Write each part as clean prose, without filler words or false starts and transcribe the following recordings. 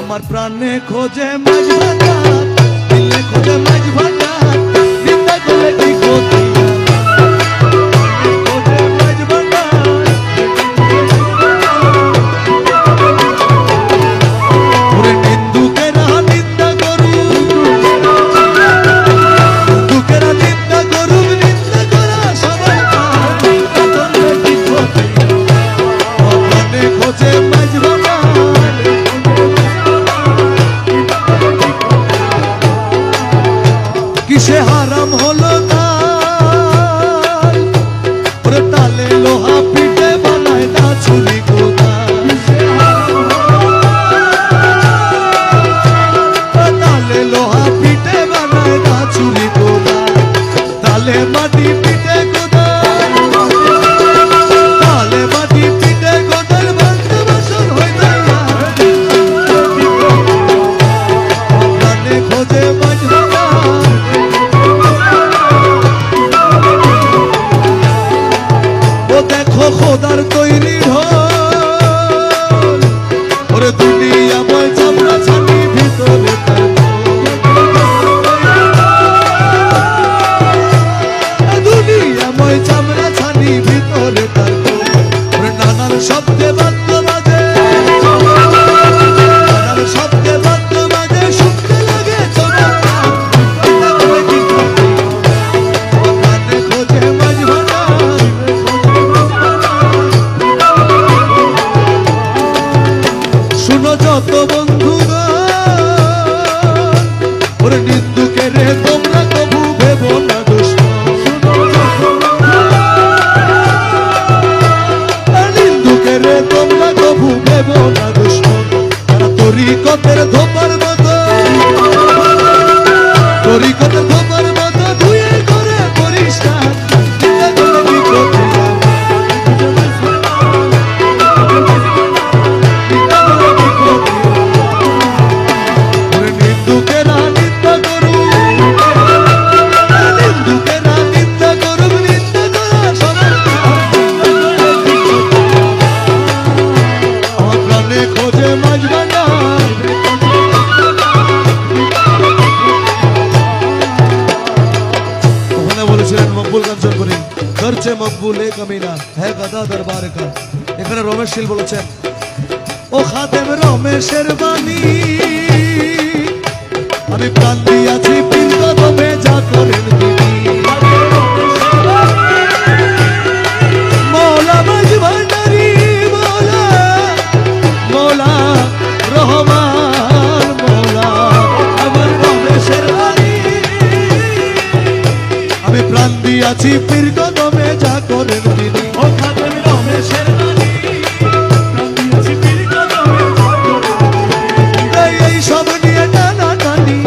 আমার প্রাণে খোঁজে মাঝ ভান্ডার, দিলে খোঁজে মাঝ ভান্ডার, নিন্দা করলে কি ক্ষতি খোঁজে মাঝ ভান্ডার। ওরে নিন্দুকেরা নিন্দা করুক, নিন্দুকেরা নিন্দা করুক, নিন্দা করা সবাই নিন্দা করলে কি ক্ষতি আমার প্রাণে খোঁজে মাঝ ভান্ডার। কিসে হারাম হলো তাল, ওরে তালে লোহা পিঠে বানায় না ছুরি কোদাল, তালে লোহা পিঠে বানায় না ছুরি কোদাল, তালে মাটি পিঠে কোদাল, তালে মাটি পিঠে কোদাল ভাঙতে বাসন হয়ে যায় না। প্রাণে খোঁজে মাঝ ভান্ডার, দেখো খোদার তৈরি ঢোল, ওরে দুনিয়াময় চামড়া ছানি ভিতরে তার দুনিয়াময় চামড়া ছানি ভিতরে তার ওরে নানার শব্দে বাদ্য বাজে, নানার শব্দে বাদ্য বাজে, শুনতে লাগে চমৎকার। প্রাণে খোঁজে মাঝ ভান্ডার, শুনো যত বন্ধুগণ, ওরে নিন্দুকের তোমরা কবু ভেবো না দুশমন, নিন্দুকের তোমরা কবু ভেবো না দুশমন। তারা তরিকতের ধোপার মতো, তরিকতের ধোপার মতো ধুয়ে করে পরিষ্কার, চিন্তা করে কি ক্ষতি নিন্দুকেরা নিন্দা করুক, নিন্দুকেরা নিন্দা করুক, নিন্দা করা সবার আমার প্রাণে খোঁজে মাঝ ভান্ডার। ওখানে বলেছিলেন মকবুল কাঞ্চন করি খরচে মকবুল এ কমিনা হ্যাঁ গাদা দরবার কা। এখানে রমেশ শীল বলেছেন, ও খাদেম রমেশের বাণী, আমি প্রাণ দিয়াছি পীর কদমে যা করেন তিনি। মৌলা মাঝ ভান্ডারি, মৌলা মৌলা রহমান, মৌলা আমার রমেশের বাণী, আমি প্রাণ দিয়াছি পীর কদমে যা করেন তিনি। ও খাদেম রমেশের বাণী, প্রাণ দিয়াছি পীর কদমে যা করেন তিনি। এই সব নিয়ে টানা টানি,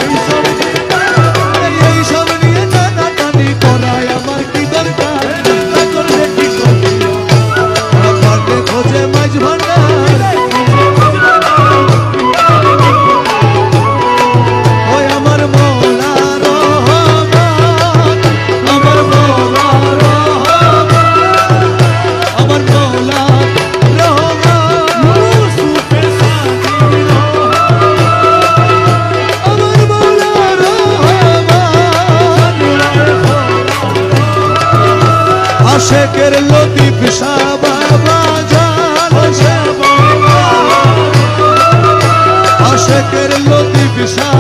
এই সব নিয়ে টানা টানি করায় আমার কি দরকার, চিন্তা করলে কি ক্ষতি প্রাণে খোঁজে মাঝ ভান্ডার। ওই আমার মৌলা রহমান, আমার মৌলা রহমান, আমার মৌলা রহমান, আমার মৌলা রহমান, আশেকের লতিফ শাহ বাবা জান, আশেকের লতিফ শাহ